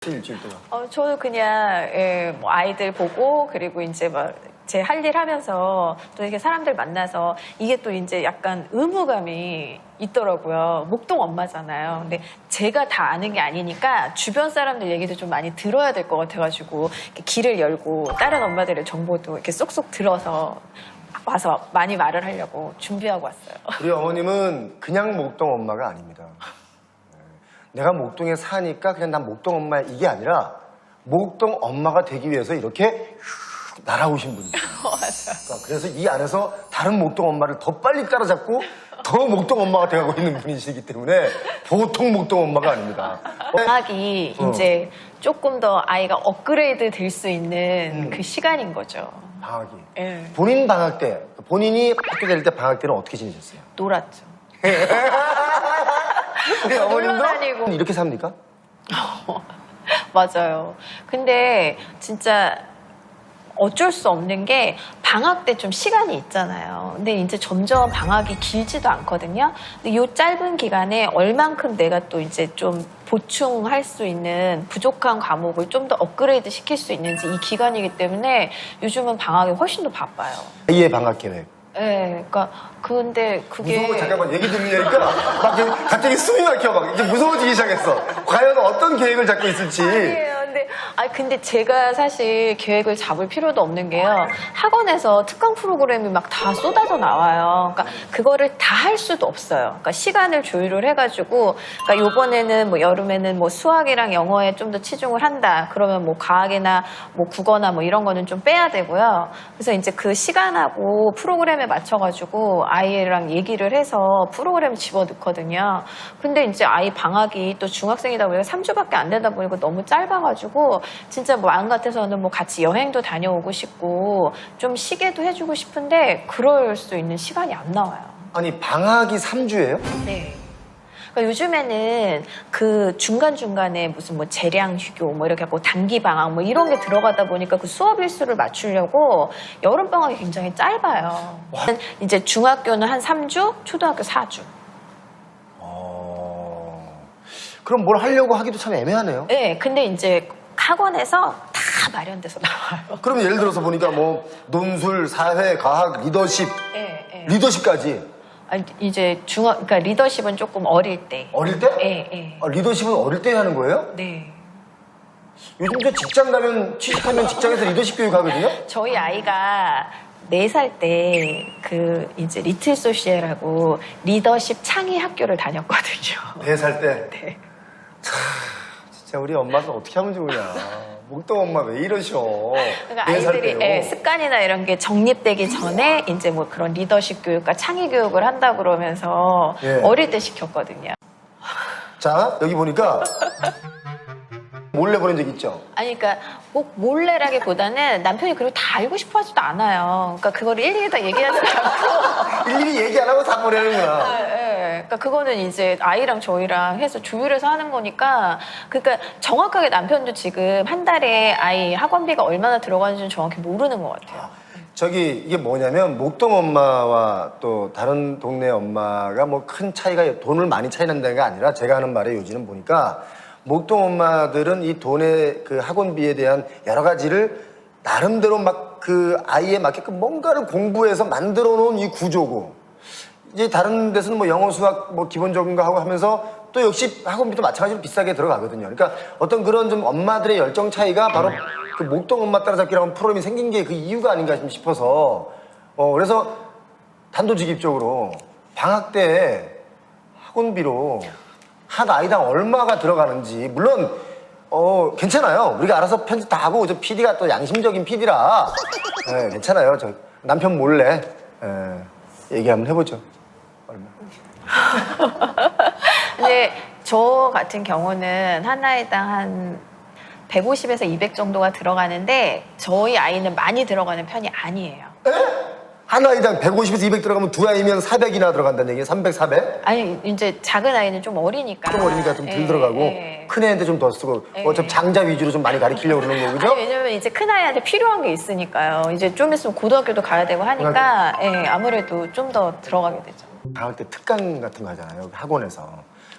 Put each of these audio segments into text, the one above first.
일주일 동안. 저도 그냥 뭐 아이들 보고 그리고 이제 막 제 할 일 하면서 또 이렇게 사람들 만나서 이게 또 이제 약간 의무감이 있더라고요. 목동 엄마잖아요. 근데 제가 다 아는 게 아니니까 주변 사람들 얘기도 좀 많이 들어야 될 것 같아가지고 이렇게 길을 열고 다른 엄마들의 정보도 이렇게 쏙쏙 들어서 와서 많이 말을 하려고 준비하고 왔어요. 우리 어머님은 그냥 목동 엄마가 아닙니다. 내가 목동에 사니까 그냥 난 목동 엄마 이게 아니라 목동 엄마가 되기 위해서 이렇게 날아오신 분이에요. 그러니까 그래서 이 안에서 다른 목동 엄마를 더 빨리 따라잡고 더 목동 엄마가 돼가고 있는 분이시기 때문에 보통 목동 엄마가 아닙니다. 방학이 이제 조금 더 아이가 업그레이드 될 수 있는 그 시간인 거죠. 방학이. 예. 본인 방학 때, 본인이 학교 다닐 때 방학 때는 어떻게 지내셨어요? 놀았죠. 우리 어머님도 놀러다니고. 이렇게 삽니까? 맞아요. 근데 진짜 어쩔 수 없는 게 방학 때 좀 시간이 있잖아요. 근데 이제 점점 방학이 길지도 않거든요. 근데 이 짧은 기간에 얼만큼 내가 또 이제 좀 보충할 수 있는 부족한 과목을 좀 더 업그레이드 시킬 수 있는지 이 기간이기 때문에 요즘은 방학이 훨씬 더 바빠요. 아이의 방학 계획. 네, 그러니까 근데 그게 무서워. 잠깐만 얘기 들으니까 막 갑자기 숨이 막혀 막 이제 무서워지기 시작했어. 과연 어떤 계획을 잡고 있을지. 아니에요. 근데 제가 사실 계획을 잡을 필요도 없는 게요. 학원에서 특강 프로그램이 막 다 쏟아져 나와요. 그러니까 그거를 다 할 수도 없어요. 그러니까 시간을 조율을 해가지고, 그러니까 요번에는 뭐 여름에는 뭐 수학이랑 영어에 좀 더 치중을 한다. 그러면 뭐 과학이나 뭐 국어나 뭐 이런 거는 좀 빼야 되고요. 그래서 이제 그 시간하고 프로그램에 맞춰가지고 아이랑 얘기를 해서 프로그램 집어넣거든요. 근데 이제 아이 방학이 또 중학생이다 보니까 3주밖에 안 되다 보니까 너무 짧아가지고 진짜 뭐 마음 같아서는 뭐 같이 여행도 다녀오고 싶고 좀 쉬게도 해주고 싶은데 그럴 수 있는 시간이 안 나와요. 아니 방학이 3주예요? 네. 그러니까 요즘에는 그 중간중간에 무슨 뭐 재량 휴교 뭐 이렇게 하고 단기 방학 뭐 이런 게 들어가다 보니까 그 수업 일수를 맞추려고 여름 방학이 굉장히 짧아요. 이제 중학교는 한 3주, 초등학교 4주. 그럼 뭘 하려고 하기도 참 애매하네요. 네, 근데 이제 학원에서 다 마련돼서 나와요. 그러면 예를 들어서 보니까 뭐 논술, 사회, 과학, 리더십, 네, 네. 리더십까지. 아니, 이제 그러니까 리더십은 조금 어릴 때. 어릴 때? 네, 네. 아, 리더십은 어릴 때 하는 거예요? 네. 요즘 저 직장 가면 취직하면 직장에서 리더십 교육 하거든요? 저희 아이가 4살 때 그 이제 리틀 소시에라고 리더십 창의 학교를 다녔거든요. 4살 때? 네. 진짜 우리 엄마는 어떻게 하면 좋으냐. 목동 엄마 왜 이러셔. 그러니까 4살 아이들이 때요. 습관이나 이런 게 정립되기 전에 이제 뭐 그런 리더십 교육과 창의 교육을 한다 그러면서 예. 어릴 때 시켰거든요. 자, 여기 보니까 몰래 보낸 적 있죠? 아니, 그러니까 꼭 몰래라기보다는 남편이 그걸 다 알고 싶어 하지도 않아요. 그러니까 그걸 일일이 다 얘기하지 않고. 일일이 얘기 안 하고 다 보내는구나. 그러니까 그거는 이제 아이랑 저희랑 해서 조율해서 하는 거니까. 그러니까 정확하게 남편도 지금 한 달에 아이 학원비가 얼마나 들어가는지는 정확히 모르는 것 같아요. 저기 이게 뭐냐면 목동 엄마와 또 다른 동네 엄마가 뭐 큰 차이가 돈을 많이 차이 난다는 게 아니라 제가 하는 말에 요지는 보니까 목동 엄마들은 이 돈의 그 학원비에 대한 여러 가지를 나름대로 막 그 아이에 맞게끔 뭔가를 공부해서 만들어 놓은 이 구조고 이제 다른 데서는 뭐 영어 수학 뭐 기본적인 거 하고 하면서 또 역시 학원비도 마찬가지로 비싸게 들어가거든요. 그러니까 어떤 그런 좀 엄마들의 열정 차이가 바로 그 목동 엄마 따라잡기라는 프로그램이 생긴 게 그 이유가 아닌가 싶어서 그래서 단도직입적으로 방학 때 학원비로 한 아이당 얼마가 들어가는지 물론 괜찮아요. 우리가 알아서 편집 다 하고 저 PD가 또 양심적인 PD라 괜찮아요. 저 남편 몰래 얘기 한번 해보죠. 얼마? 근데 저 같은 경우는 한 아이당 한 150에서 200 정도가 들어가는데 저희 아이는 많이 들어가는 편이 아니에요. 한 아이당 150에서 200 들어가면 두 아이면 400이나 들어간다는 얘기예요? 300, 400? 아니 이제 작은 아이는 좀 어리니까. 좀 어리니까 좀 덜 들어가고 큰 애한테 좀 더 쓰고 어차피 장자 위주로 좀 많이 가르치려고 그러는 거고 그죠? 아니, 왜냐면 이제 큰 아이한테 필요한 게 있으니까요. 이제 좀 있으면 고등학교도 가야 되고 하니까 아무래도 좀 더 들어가게 되죠. 방학 때 특강 같은 거 하잖아요. 학원에서.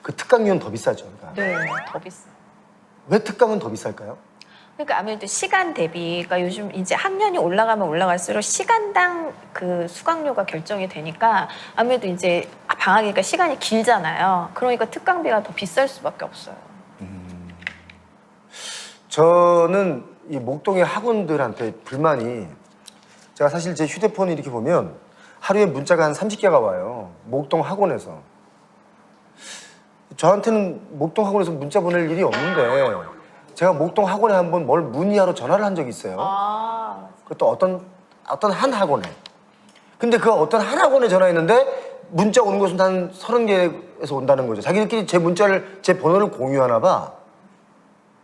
그 특강 비용 더 비싸죠. 그러니까. 네, 더 비싸. 왜 특강은 더 비쌀까요? 그러니까 아무래도 시간 대비, 그러니까 요즘 이제 학년이 올라가면 올라갈수록 시간당 그 수강료가 결정이 되니까 아무래도 이제 방학이니까 시간이 길잖아요. 그러니까 특강비가 더 비쌀 수밖에 없어요. 저는 이 목동의 학원들한테 불만이, 제가 사실 제 휴대폰을 이렇게 보면 하루에 문자가 한 30개가 와요. 목동 학원에서. 저한테는 목동 학원에서 문자 보낼 일이 없는데 제가 목동 학원에 한번 뭘 문의하러 전화를 한 적이 있어요. 아, 그것도 어떤 한 학원에. 근데 그 어떤 한 학원에 전화했는데 문자 오는 것은 한 30개에서 온다는 거죠. 자기들끼리 제 번호를 공유하나 봐.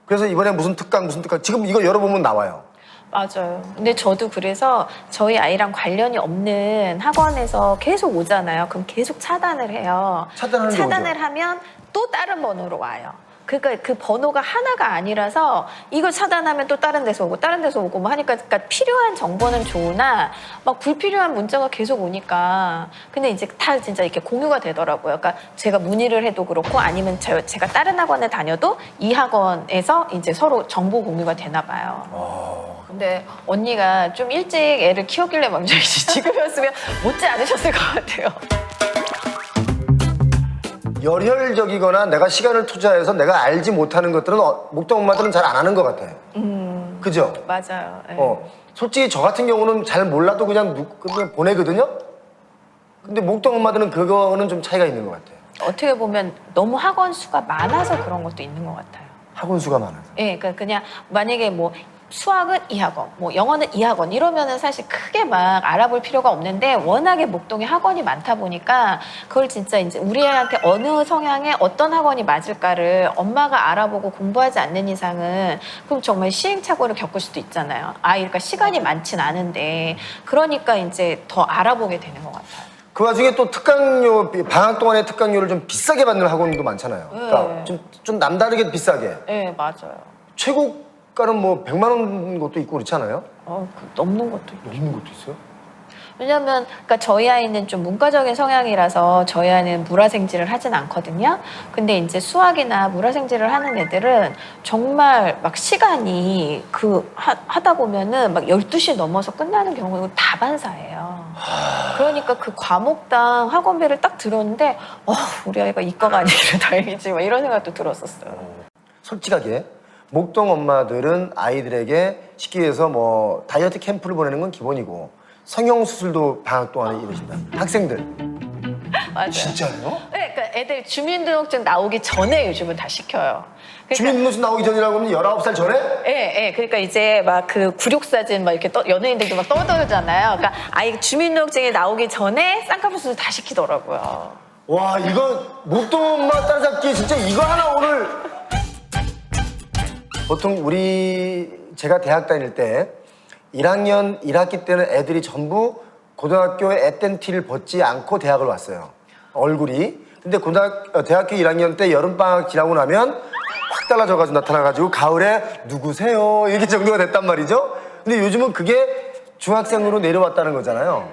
그래서 이번에 무슨 특강 지금 이거 열어보면 나와요. 맞아요. 근데 저도 그래서 저희 아이랑 관련이 없는 학원에서 계속 오잖아요. 그럼 계속 차단을 해요. 차단을 하면 또 다른 번호로 와요. 그러니까 그 번호가 하나가 아니라서 이거 차단하면 또 다른 데서 오고 다른 데서 오고 뭐 하니까, 그러니까 필요한 정보는 좋으나 막 불필요한 문자가 계속 오니까. 근데 이제 다 진짜 이렇게 공유가 되더라고요. 그러니까 제가 문의를 해도 그렇고 아니면 제가 다른 학원에 다녀도 이 학원에서 이제 서로 정보 공유가 되나 봐요. 근데 언니가 좀 일찍 애를 키웠길래 맘정이지 지금이었으면 못지 않으셨을 것 같아요. 열혈적이거나 내가 시간을 투자해서 내가 알지 못하는 것들은 목동 엄마들은 잘 안 하는 것 같아요. 그죠? 맞아요. 네. 솔직히 저 같은 경우는 잘 몰라도 그냥 보내거든요. 근데 목동 엄마들은 그거는 좀 차이가 있는 것 같아요. 어떻게 보면 너무 학원 수가 많아서 그런 것도 있는 것 같아요. 학원 수가 많아서. 예, 그러니까 그냥 만약에 뭐 수학은 이 학원, 뭐 영어는 이 학원 이러면은 사실 크게 막 알아볼 필요가 없는데 워낙에 목동에 학원이 많다 보니까 그걸 진짜 이제 우리 애한테 어느 성향에 어떤 학원이 맞을까를 엄마가 알아보고 공부하지 않는 이상은 그럼 정말 시행착오를 겪을 수도 있잖아요. 아이가 시간이 많진 않은데 그러니까 이제 더 알아보게 되는 것 같아요. 그 와중에 또 특강료, 방학 동안에 특강료를 좀 비싸게 받는 학원도 많잖아요. 그러니까 좀 남다르게 비싸게. 네, 맞아요. 최고가는 뭐 100만 원 것도 있고 그렇지 않아요? 넘는 것도 있고. 넘는 것도 있어요? 왜냐면, 그러니까 저희 아이는 좀 문과적인 성향이라서 저희 아이는 물화생지를 하진 않거든요. 근데 이제 수학이나 물화생지를 하는 애들은 정말 막 시간이 하다 보면은 막 12시 넘어서 끝나는 경우가 다반사예요. 그러니까 그 과목당 학원비를 딱 들었는데, 우리 아이가 이과가 아니기를 다행이지, 막 이런 생각도 들었었어요. 솔직하게 목동 엄마들은 아이들에게 쉽게 해서 뭐 다이어트 캠프를 보내는 건 기본이고 성형수술도 방학 동안에 이루어진다. 학생들. 맞아요. 진짜요? 네, 그러니까 애들 주민등록증 나오기 전에 요즘은 다 시켜요. 그러니까, 주민등록증 나오기 전이라고 하면 19살 전에? 예. 그러니까 이제 막 그 굴욕사진 막 이렇게 연예인들도 막 떠들잖아요. 그러니까 아이 주민등록증이 나오기 전에 쌍꺼풀 다 시키더라고요. 와, 이거 목동 엄마 따라잡기 진짜 이거 하나 오늘. 보통 제가 대학 다닐 때 1학년 1학기 때는 애들이 전부 고등학교에 앳된 티를 벗지 않고 대학을 왔어요. 얼굴이. 근데 대학교 1학년 때 여름방학 지나고 나면 확 달라져가지고 나타나가지고 가을에 누구세요? 이렇게 정도가 됐단 말이죠. 근데 요즘은 그게 중학생으로 내려왔다는 거잖아요.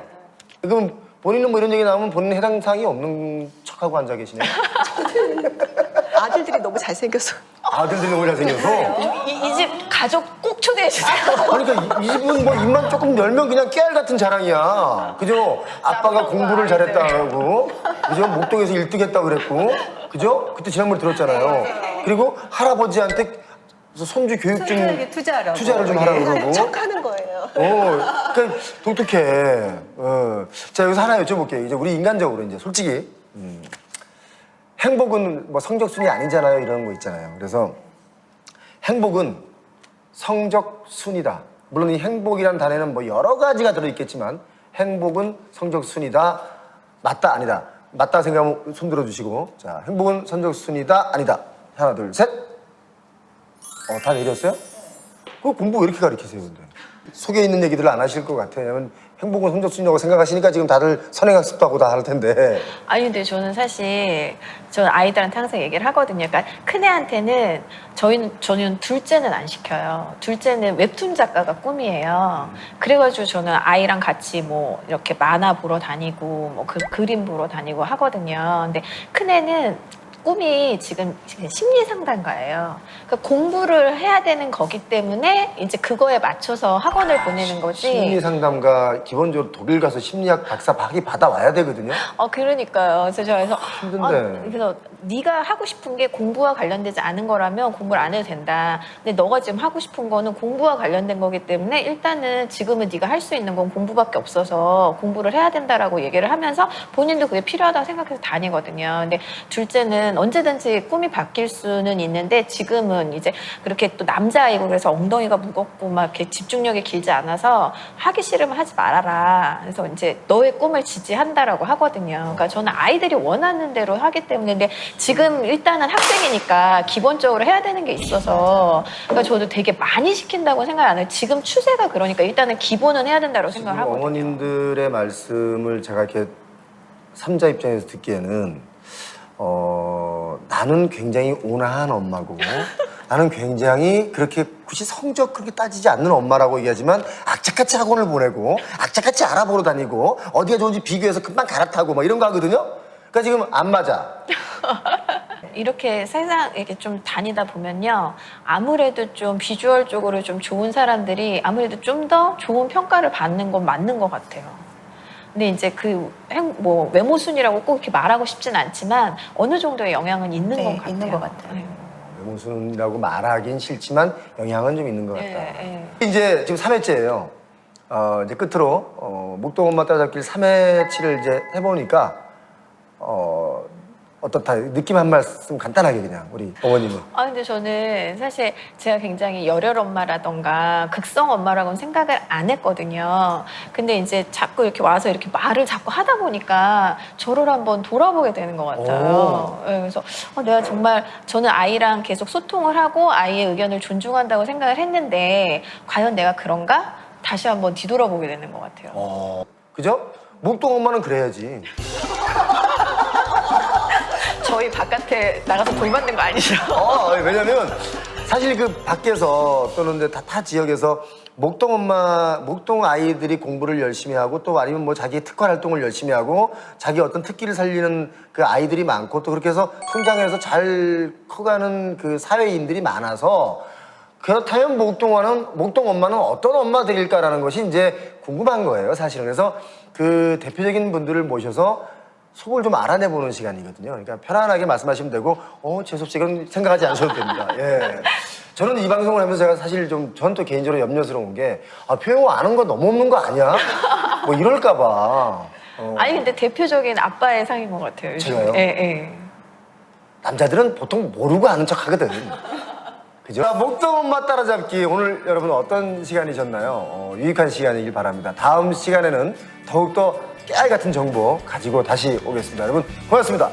그럼 본인은 뭐 이런 얘기 나오면 본인 해당 사항이 없는 척하고 앉아 계시네요. 아들들이 너무 잘생겨서. 아들들이 너무 잘생겨서. 이 집 가족 꼭 초대해 주세요. 그러니까 이 집은 뭐 입만 조금 열면 그냥 깨알 같은 자랑이야. 그죠? 아빠가 공부를 잘했다고. 그죠? 목동에서 1등 했다고 그랬고. 그죠? 그때 지난번에 들었잖아요. 그리고 할아버지한테 손주 교육증 투자를 좀 하라고 그러고. 척하는 거예요. 그러니까 독특해. 자, 여기서 하나 여쭤볼게요. 이제 우리 인간적으로 이제 솔직히 행복은 뭐 성적순이 아니잖아요. 이런 거 있잖아요. 그래서 행복은 성적순이다. 물론 이 행복이라는 단어에는 뭐 여러 가지가 들어있겠지만 행복은 성적순이다. 맞다, 아니다. 맞다 생각하면 손 들어주시고. 자, 행복은 성적순이다, 아니다. 하나, 둘, 셋. 다 내렸어요? 그 공부 왜 이렇게 가르치세요, 근데? 속에 있는 얘기들을 안 하실 것 같아요. 왜냐면 행복은 성적순이라고 생각하시니까 지금 다들 선행학습도 하고 다 할 텐데. 아니 근데 저는 사실 아이들한테 항상 얘기를 하거든요. 그러니까 큰애한테는 저는 둘째는 안 시켜요. 둘째는 웹툰 작가가 꿈이에요. 그래가지고 저는 아이랑 같이 뭐 이렇게 만화 보러 다니고 뭐 그림 보러 다니고 하거든요. 근데 큰애는 꿈이 지금 심리 상담가예요. 그러니까 공부를 해야 되는 거기 때문에 이제 그거에 맞춰서 학원을 보내는 거지. 심리 상담가 기본적으로 독일 가서 심리학 박사 학위 받아와야 되거든요. 그러니까요. 그래서 힘든데. 그래서 네가 하고 싶은 게 공부와 관련되지 않은 거라면 공부를 안 해도 된다. 근데 너가 지금 하고 싶은 거는 공부와 관련된 거기 때문에 일단은 지금은 네가 할 수 있는 건 공부밖에 없어서 공부를 해야 된다라고 얘기를 하면서 본인도 그게 필요하다고 생각해서 다니거든요. 근데 둘째는 언제든지 꿈이 바뀔 수는 있는데 지금은 이제 그렇게 또 남자아이고 그래서 엉덩이가 무겁고 막 이렇게 집중력이 길지 않아서 하기 싫으면 하지 말아라. 그래서 이제 너의 꿈을 지지한다라고 하거든요. 그러니까 저는 아이들이 원하는 대로 하기 때문에 근데 지금 일단은 학생이니까 기본적으로 해야 되는 게 있어서 그러니까 저도 되게 많이 시킨다고 생각 안 해요. 지금 추세가 그러니까 일단은 기본은 해야 된다고 생각을 하거든요. 어머님들의 말씀을 제가 이렇게 삼자 입장에서 듣기에는 나는 굉장히 온화한 엄마고 나는 굉장히 그렇게 굳이 성적 그렇게 따지지 않는 엄마라고 얘기하지만 악착같이 학원을 보내고 악착같이 알아보러 다니고 어디가 좋은지 비교해서 금방 갈아타고 막 이런 거 하거든요. 그러니까 지금 안 맞아. 이렇게 세상 이렇게 좀 다니다 보면요. 아무래도 좀 비주얼적으로 좀 좋은 사람들이 아무래도 좀 더 좋은 평가를 받는 건 맞는 것 같아요. 근데 이제 뭐 외모 순이라고 꼭 이렇게 말하고 싶진 않지만 어느 정도의 영향은 있는 것 같아요. 있는 것 같아요. 네. 외모순이라고 말하긴 싫지만 영향은 좀 있는 것 같다. 네. 이제 지금 3회째예요. 이제 끝으로 목동 엄마 따라잡기를 3회치를 이제 해보니까 어떻다 느낌 한 말씀 간단하게 그냥 우리 어머님은. 근데 저는 사실 제가 굉장히 열혈 엄마라던가 극성 엄마라고는 생각을 안 했거든요. 근데 이제 자꾸 이렇게 와서 이렇게 말을 자꾸 하다 보니까 저를 한번 돌아보게 되는 것 같아요. 네, 그래서 내가 정말 저는 아이랑 계속 소통을 하고 아이의 의견을 존중한다고 생각을 했는데 과연 내가 그런가? 다시 한번 뒤돌아보게 되는 것 같아요. 그죠? 목동 엄마는 그래야지. 저희 바깥에 나가서 돈 받는 거 아니죠? 왜냐면 사실 그 밖에서 또는 이제 타 지역에서 목동 아이들이 공부를 열심히 하고 또 아니면 뭐 자기 특화 활동을 열심히 하고 자기 어떤 특기를 살리는 그 아이들이 많고 또 그렇게 해서 성장해서 잘 커가는 그 사회인들이 많아서 그렇다면 목동 엄마는 어떤 엄마들일까라는 것이 이제 궁금한 거예요, 사실은. 그래서 그 대표적인 분들을 모셔서 속을 좀 알아내보는 시간이거든요. 그러니까 편안하게 말씀하시면 되고, 재수없이 그런 생각하지 않으셔도 됩니다. 예. 저는 이 방송을 하면서 제가 사실 저는 또 개인적으로 염려스러운 게, 표현호 아는 거 너무 없는 거 아니야? 뭐 이럴까봐. 아니, 근데 대표적인 아빠의 상인 것 같아요. 요즘. 제가요? 예. 남자들은 보통 모르고 아는 척 하거든. 그죠? 목동 엄마 따라잡기 오늘 여러분 어떤 시간이셨나요? 유익한 시간이길 바랍니다. 다음 시간에는 더욱더 깨알 같은 정보 가지고 다시 오겠습니다. 여러분 고맙습니다.